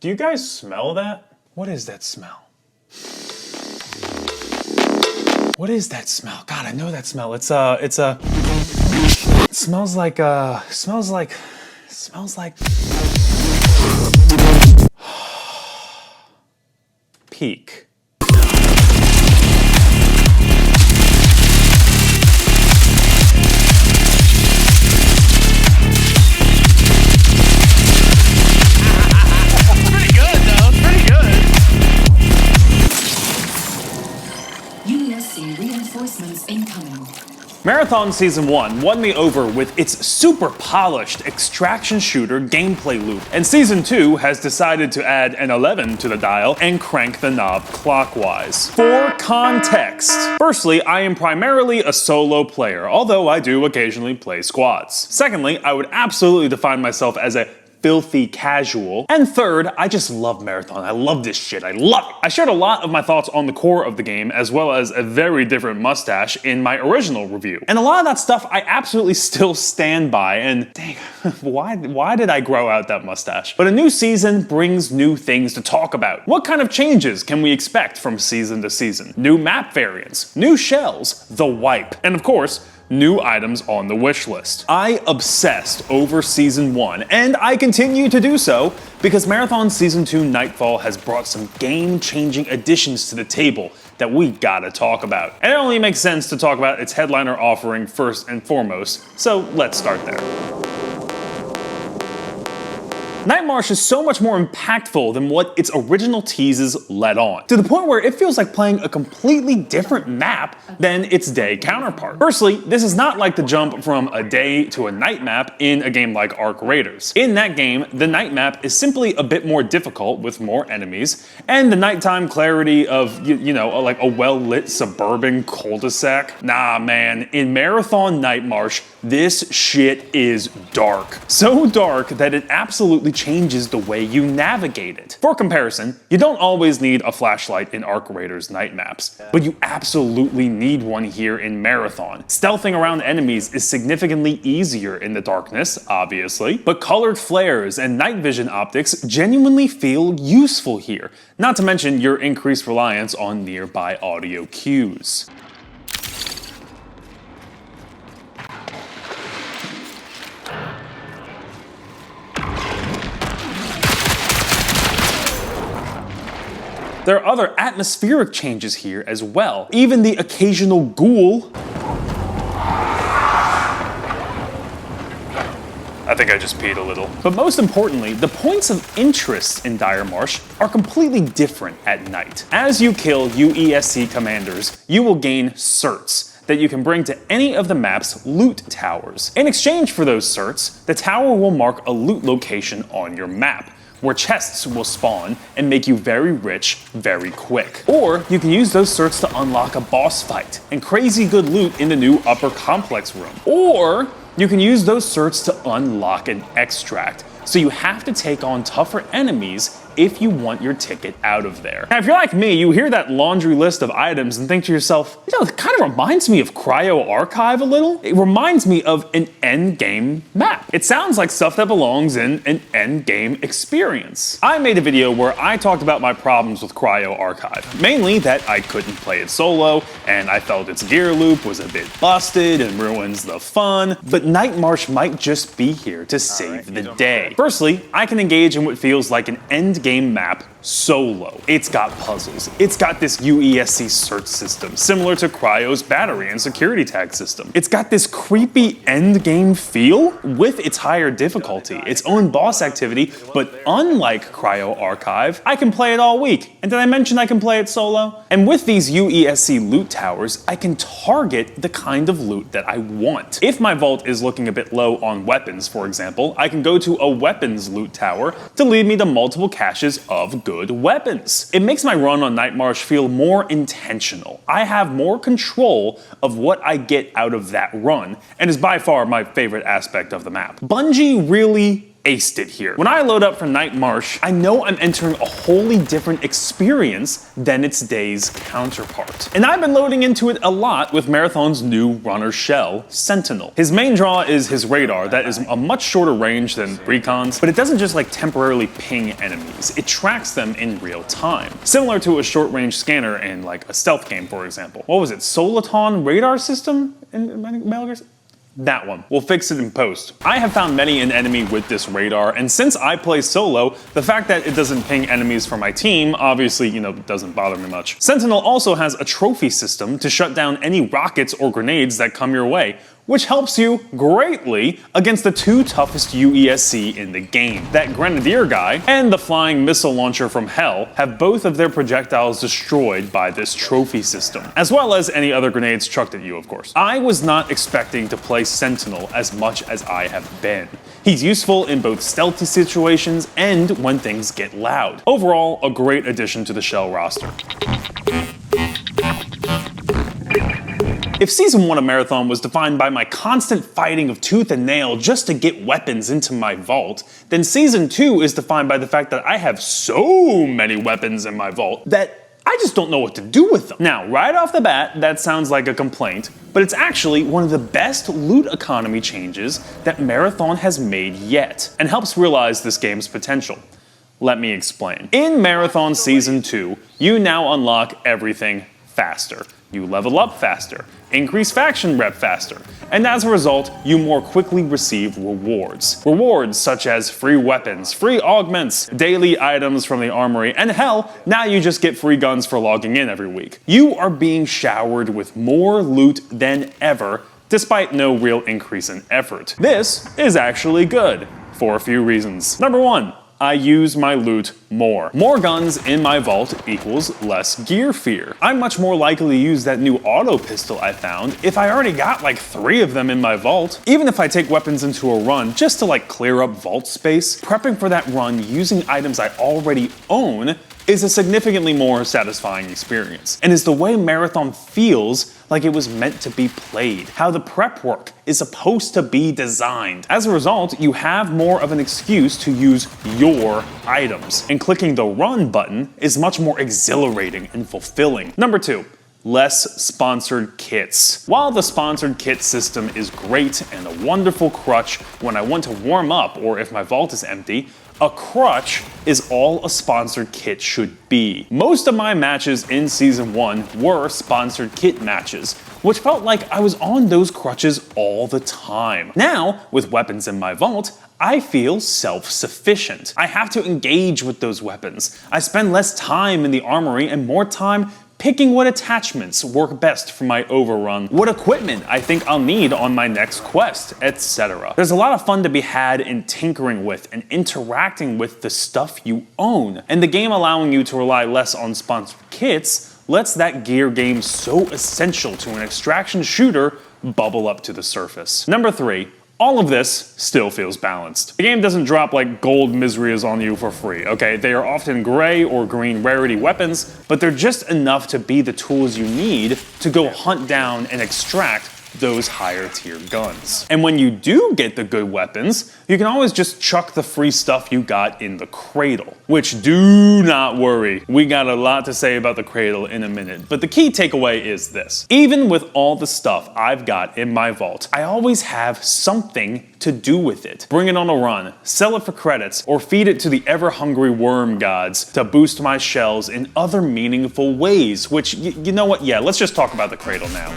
Do you guys smell that? What is that smell? What is that smell? God, I know that smell. It smells like, peak. Reinforcements incoming. Marathon Season 1 won me over with its super polished extraction shooter gameplay loop, and Season 2 has decided to add an 11 to the dial and crank the knob clockwise. For context, firstly, I am primarily a solo player, although I do occasionally play squads. Secondly, I would absolutely define myself as a filthy casual. And third, I just love Marathon. I love this shit. I love it. I shared a lot of my thoughts on the core of the game, as well as a very different mustache in my original review. And a lot of that stuff I absolutely still stand by, and dang, why did I grow out that mustache? But a new season brings new things to talk about. What kind of changes can we expect from season to season? New map variants, new shells, the wipe, and of course, new items on the wish list. I obsessed over Season 1, and I continue to do so because Marathon Season 2 Nightfall has brought some game-changing additions to the table that we gotta talk about. And it only makes sense to talk about its headliner offering first and foremost, so let's start there. Marsh is so much more impactful than what its original teases led on, to the point where it feels like playing a completely different map than its day counterpart. Firstly, this is not like the jump from a day to a night map in a game like Ark Raiders. In that game, the night map is simply a bit more difficult with more enemies, and the nighttime clarity of, you know, like a well-lit suburban cul-de-sac. Nah, man, in Marathon Marsh, this shit is dark. So dark that it absolutely changes the way you navigate it. For comparison, you don't always need a flashlight in Ark Raiders night maps, but you absolutely need one here in Marathon. Stealthing around enemies is significantly easier in the darkness, obviously, but colored flares and night vision optics genuinely feel useful here, not to mention your increased reliance on nearby audio cues. There are other atmospheric changes here as well. Even the occasional ghoul. I think I just peed a little. But most importantly, the points of interest in Dire Marsh are completely different at night. As you kill UESC commanders, you will gain certs that you can bring to any of the map's loot towers. In exchange for those certs, the tower will mark a loot location on your map, where chests will spawn and make you very rich very quick. Or you can use those certs to unlock a boss fight and crazy good loot in the new upper complex room. Or you can use those certs to unlock an extract, so you have to take on tougher enemies if you want your ticket out of there. Now, if you're like me, you hear that laundry list of items and think to yourself, you know, it kind of reminds me of Cryo Archive a little. It reminds me of an endgame map. It sounds like stuff that belongs in an endgame experience. I made a video where I talked about my problems with Cryo Archive. Mainly that I couldn't play it solo, and I felt its gear loop was a bit busted and ruins the fun, but Marsh might just be here to save the day. Firstly, I can engage in what feels like an endgame map solo. It's got puzzles. It's got this UESC search system, similar to Cryo's battery and security tag system. It's got this creepy endgame feel with its higher difficulty, its own boss activity, but unlike Cryo Archive, I can play it all week. And did I mention I can play it solo? And with these UESC loot towers, I can target the kind of loot that I want. If my vault is looking a bit low on weapons, for example, I can go to a weapons loot tower to lead me to multiple caches of good weapons. It makes my run on Marsh feel more intentional. I have more control of what I get out of that run, and is by far my favorite aspect of the map. Bungie really aced it here. When I load up for Night Marsh, I know I'm entering a wholly different experience than its day's counterpart. And I've been loading into it a lot with Marathon's new runner shell, Sentinel. His main draw is his radar that is a much shorter range than Recon's, but it doesn't just like temporarily ping enemies, it tracks them in real time. Similar to a short range scanner in like a stealth game, for example. What was it, Soliton radar system in Metal Gear? That one. We'll fix it in post. I have found many an enemy with this radar, and since I play solo, the fact that it doesn't ping enemies from my team obviously, doesn't bother me much. Sentinel also has a trophy system to shut down any rockets or grenades that come your way, which helps you greatly against the two toughest UESC in the game. That Grenadier guy and the flying missile launcher from Hell have both of their projectiles destroyed by this trophy system, as well as any other grenades chucked at you, of course. I was not expecting to play Sentinel as much as I have been. He's useful in both stealthy situations and when things get loud. Overall, a great addition to the Shell roster. If Season 1 of Marathon was defined by my constant fighting of tooth and nail just to get weapons into my vault, then Season 2 is defined by the fact that I have so many weapons in my vault that I just don't know what to do with them. Now, right off the bat, that sounds like a complaint, but it's actually one of the best loot economy changes that Marathon has made yet, and helps realize this game's potential. Let me explain. In Marathon Season 2, you now unlock everything faster. You level up faster, increase faction rep faster, and as a result, you more quickly receive rewards. Rewards such as free weapons, free augments, daily items from the armory, and hell, now you just get free guns for logging in every week. You are being showered with more loot than ever, despite no real increase in effort. This is actually good, for a few reasons. Number 1. I use my loot more. More guns in my vault equals less gear fear. I'm much more likely to use that new auto pistol I found if I already got like 3 of them in my vault. Even if I take weapons into a run just to like clear up vault space, prepping for that run using items I already own is a significantly more satisfying experience, and is the way Marathon feels like it was meant to be played, how the prep work is supposed to be designed. As a result, you have more of an excuse to use your items, and clicking the run button is much more exhilarating and fulfilling. Number 2. Less sponsored kits. While the sponsored kit system is great and a wonderful crutch when I want to warm up or if my vault is empty, a crutch is all a sponsored kit should be. Most of my matches in Season 1 were sponsored kit matches, which felt like I was on those crutches all the time. Now, with weapons in my vault, I feel self-sufficient. I have to engage with those weapons. I spend less time in the armory and more time picking what attachments work best for my overrun, what equipment I think I'll need on my next quest, etc. There's a lot of fun to be had in tinkering with and interacting with the stuff you own, and the game allowing you to rely less on sponsored kits lets that gear game so essential to an extraction shooter bubble up to the surface. Number 3. All of this still feels balanced. The game doesn't drop like gold miseries on you for free, okay? They are often gray or green rarity weapons, but they're just enough to be the tools you need to go hunt down and extract those higher tier guns. And when you do get the good weapons, you can always just chuck the free stuff you got in the Cradle. Which, do not worry, we got a lot to say about the Cradle in a minute, but the key takeaway is this. Even with all the stuff I've got in my vault, I always have something to do with it. Bring it on a run, sell it for credits, or feed it to the ever-hungry worm gods to boost my shells in other meaningful ways, which, you know what, yeah, let's just talk about the Cradle now.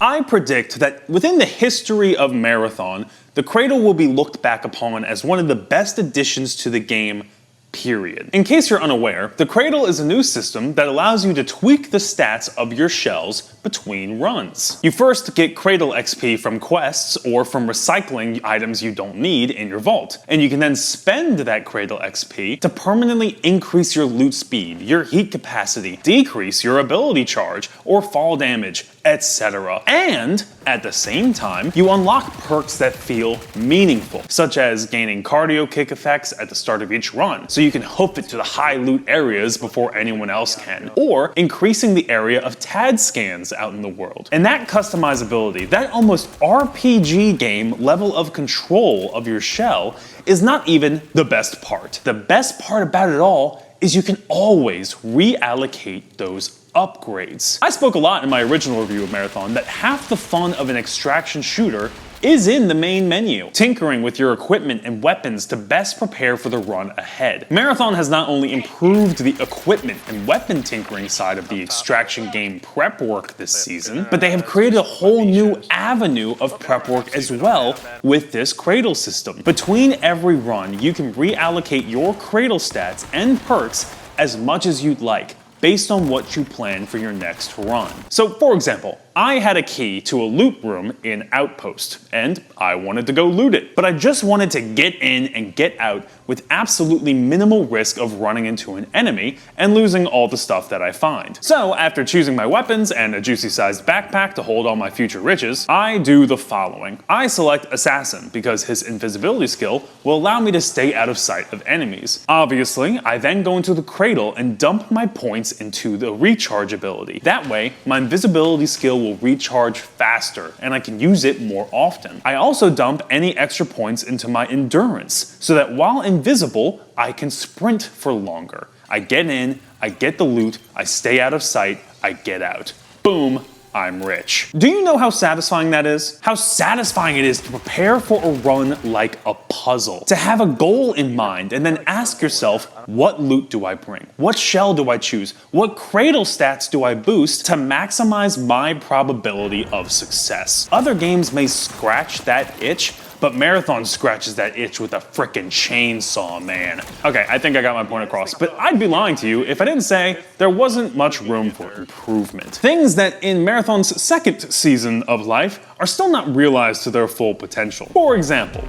I predict that within the history of Marathon, the Cradle will be looked back upon as one of the best additions to the game, period. In case you're unaware, the Cradle is a new system that allows you to tweak the stats of your shells between runs. You first get Cradle XP from quests or from recycling items you don't need in your vault, and you can then spend that Cradle XP to permanently increase your loot speed, your heat capacity, decrease your ability charge, or fall damage, etc. And at the same time, you unlock perks that feel meaningful, such as gaining cardio kick effects at the start of each run, so you can hoof it to the high loot areas before anyone else can, or increasing the area of TAD scans out in the world. And that customizability, that almost RPG game level of control of your shell, is not even the best part. The best part about it all is you can always reallocate those upgrades. I spoke a lot in my original review of Marathon that half the fun of an extraction shooter is in the main menu, tinkering with your equipment and weapons to best prepare for the run ahead. Marathon has not only improved the equipment and weapon tinkering side of the extraction game prep work this season, but they have created a whole new avenue of prep work as well with this Cradle system. Between every run, you can reallocate your Cradle stats and perks as much as you'd like, based on what you plan for your next run. So for example, I had a key to a loot room in Outpost, and I wanted to go loot it. But I just wanted to get in and get out with absolutely minimal risk of running into an enemy and losing all the stuff that I find. So after choosing my weapons and a juicy sized backpack to hold all my future riches, I do the following. I select Assassin because his invisibility skill will allow me to stay out of sight of enemies. Obviously, I then go into the Cradle and dump my points into the recharge ability. That way, my invisibility skill will recharge faster, and I can use it more often. I also dump any extra points into my endurance, so that while invisible, I can sprint for longer. I get in, I get the loot, I stay out of sight, I get out. Boom, I'm rich. Do you know how satisfying that is? How satisfying it is to prepare for a run like a puzzle. To have a goal in mind and then ask yourself, what loot do I bring? What shell do I choose? What Cradle stats do I boost to maximize my probability of success? Other games may scratch that itch, but Marathon scratches that itch with a frickin' chainsaw, man. Okay, I think I got my point across, but I'd be lying to you if I didn't say there wasn't much room for improvement. Things that in Marathon's second season of life are still not realized to their full potential. For example,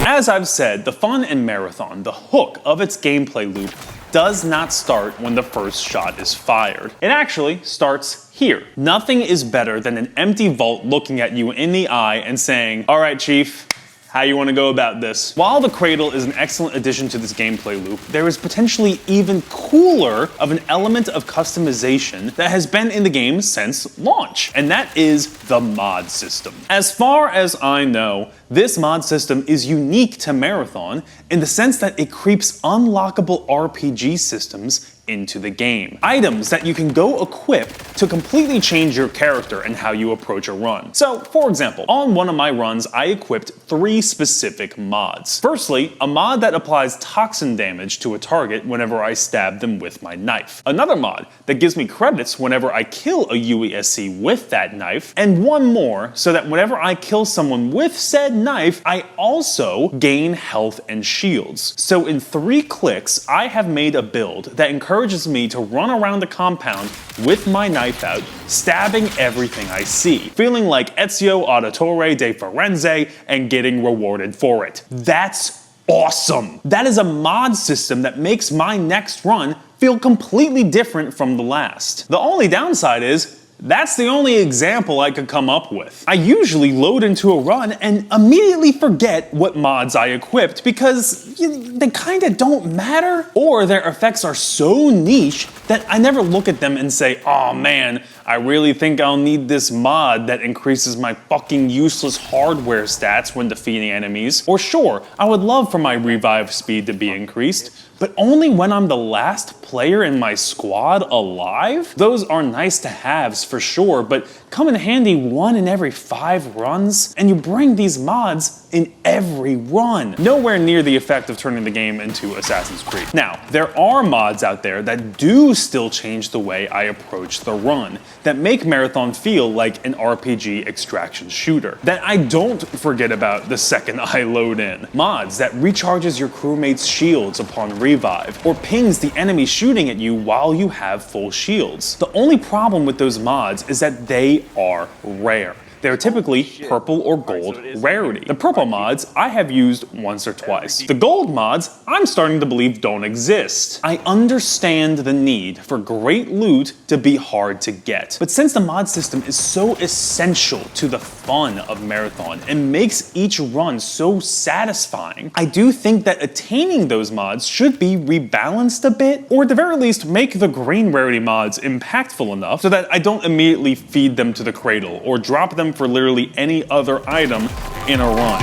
as I've said, the fun in Marathon, the hook of its gameplay loop, does not start when the first shot is fired. It actually starts here. Nothing is better than an empty vault looking at you in the eye and saying, "All right, Chief, how you want to go about this?" While the Cradle is an excellent addition to this gameplay loop, there is potentially even cooler of an element of customization that has been in the game since launch, and that is the mod system. As far as I know, this mod system is unique to Marathon in the sense that it creeps unlockable RPG systems into the game. Items that you can go equip to completely change your character and how you approach a run. So, for example, on one of my runs, I equipped 3 specific mods. Firstly, a mod that applies toxin damage to a target whenever I stab them with my knife. Another mod that gives me credits whenever I kill a UESC with that knife, and one more so that whenever I kill someone with said knife, I also gain health and shields. So in 3 clicks, I have made a build that encourages me to run around the compound with my knife out, stabbing everything I see, feeling like Ezio Auditore de Firenze and getting rewarded for it. That's awesome! That is a mod system that makes my next run feel completely different from the last. The only downside is, that's the only example I could come up with. I usually load into a run and immediately forget what mods I equipped because they kinda don't matter, or their effects are so niche that I never look at them and say, "Oh man, I really think I'll need this mod that increases my fucking useless hardware stats when defeating enemies." Or sure, I would love for my revive speed to be increased, but only when I'm the last player in my squad alive? Those are nice to haves for sure, but come in handy 1 in every 5 runs, and you bring these mods in every run. Nowhere near the effect of turning the game into Assassin's Creed. Now, there are mods out there that do still change the way I approach the run, that make Marathon feel like an RPG extraction shooter, that I don't forget about the second I load in. Mods that recharges your crewmates' shields upon revive, or pings the enemy shooting at you while you have full shields. The only problem with those mods is that they are rare. They're typically purple or gold rarity. The purple mods I have used once or twice. The gold mods I'm starting to believe don't exist. I understand the need for great loot to be hard to get, but since the mod system is so essential to the fun of Marathon and makes each run so satisfying, I do think that attaining those mods should be rebalanced a bit, or at the very least make the green rarity mods impactful enough so that I don't immediately feed them to the Cradle or drop them for literally any other item in a run.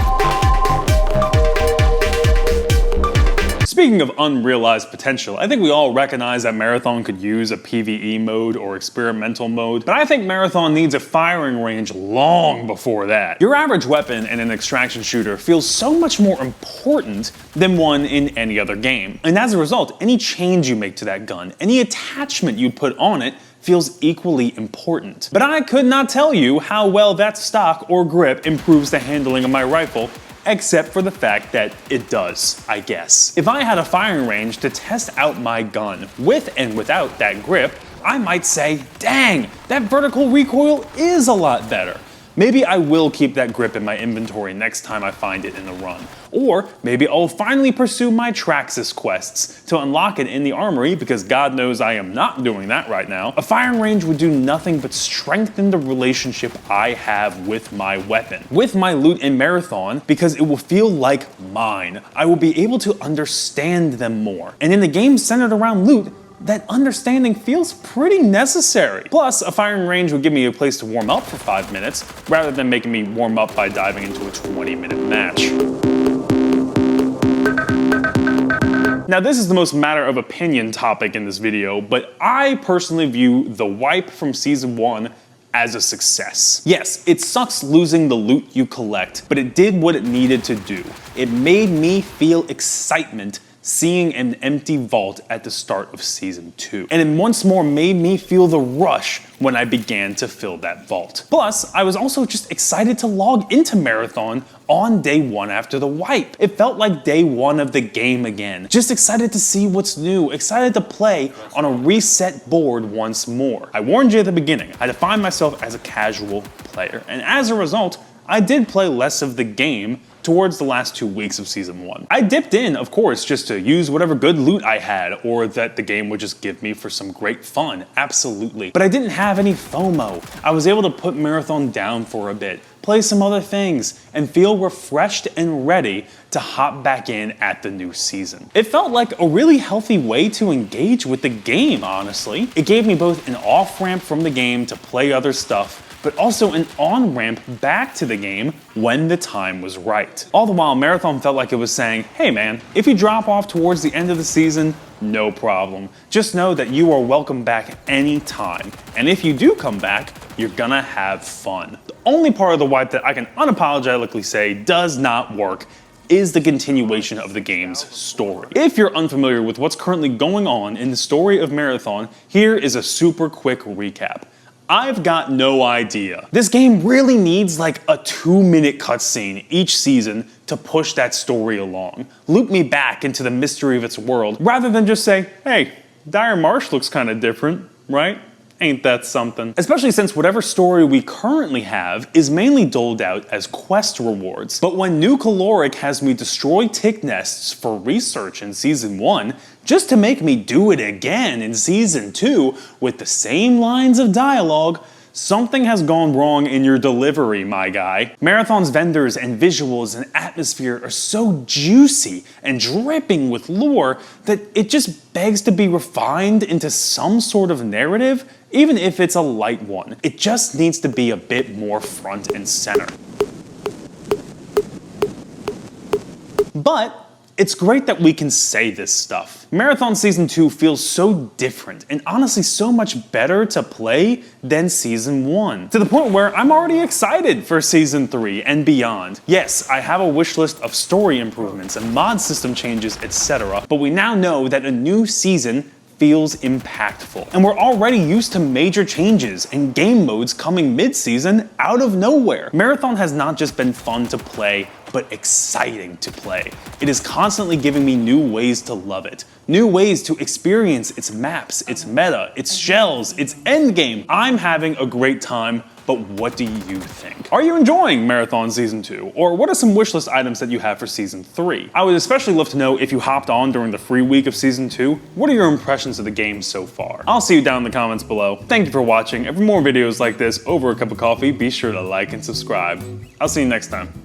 Speaking of unrealized potential, I think we all recognize that Marathon could use a PvE mode or experimental mode, but I think Marathon needs a firing range long before that. Your average weapon in an extraction shooter feels so much more important than one in any other game. And as a result, any change you make to that gun, any attachment you put on it, feels equally important. But I could not tell you how well that stock or grip improves the handling of my rifle, except for the fact that it does, I guess. If I had a firing range to test out my gun with and without that grip, I might say, dang, that vertical recoil is a lot better. Maybe I will keep that grip in my inventory next time I find it in the run. Or maybe I'll finally pursue my Traxxas quests to unlock it in the armory, because God knows I am not doing that right now. A firing range would do nothing but strengthen the relationship I have with my weapon, with my loot in Marathon, because it will feel like mine. I will be able to understand them more. And in the game centered around loot, that understanding feels pretty necessary. Plus, a firing range would give me a place to warm up for 5 minutes, rather than making me warm up by diving into a 20-minute match. Now, this is the most matter of opinion topic in this video, but I personally view the wipe from Season 1 as a success. Yes, it sucks losing the loot you collect, but it did what it needed to do. It made me feel excitement seeing an empty vault at the start of Season 2. And it once more made me feel the rush when I began to fill that vault. Plus, I was also just excited to log into Marathon on day 1 after the wipe. It felt like day 1 of the game again. Just excited to see what's new, excited to play on a reset board once more. I warned you at the beginning, I defined myself as a casual player, and as a result, I did play less of the game towards the last 2 weeks of Season 1. I dipped in, of course, just to use whatever good loot I had, or that the game would just give me for some great fun, absolutely. But I didn't have any FOMO. I was able to put Marathon down for a bit, play some other things, and feel refreshed and ready to hop back in at the new season. It felt like a really healthy way to engage with the game, honestly. It gave me both an off-ramp from the game to play other stuff, but also an on-ramp back to the game when the time was right. All the while, Marathon felt like it was saying, hey man, if you drop off towards the end of the season, no problem. Just know that you are welcome back anytime. And if you do come back, you're gonna have fun. The only part of the wipe that I can unapologetically say does not work is the continuation of the game's story. If you're unfamiliar with what's currently going on in the story of Marathon, here is a super quick recap. I've got no idea. This game really needs like a 2-minute cutscene each season to push that story along. Loop me back into the mystery of its world, rather than just say, hey, Dire Marsh looks kind of different, right? Ain't that something? Especially since whatever story we currently have is mainly doled out as quest rewards. But when New Caloric has me destroy tick nests for research in Season 1, just to make me do it again in Season 2 with the same lines of dialogue, something has gone wrong in your delivery, my guy. Marathon's vendors and visuals and atmosphere are so juicy and dripping with lore that it just begs to be refined into some sort of narrative, even if it's a light one. It just needs to be a bit more front and center. But it's great that we can say this stuff. Marathon Season 2 feels so different and honestly so much better to play than Season 1. To the point where I'm already excited for Season 3 and beyond. Yes, I have a wish list of story improvements and mod system changes, etc. But we now know that a new season feels impactful. And we're already used to major changes and game modes coming mid-season out of nowhere. Marathon has not just been fun to play, but exciting to play. It is constantly giving me new ways to love it, new ways to experience its maps, its meta, its shells, its endgame. I'm having a great time but what do you think? Are you enjoying Marathon Season 2? Or what are some wishlist items that you have for Season 3? I would especially love to know if you hopped on during the free week of Season 2. What are your impressions of the game so far? I'll see you down in the comments below. Thank you for watching, and for more videos like this over a cup of coffee, be sure to like and subscribe. I'll see you next time.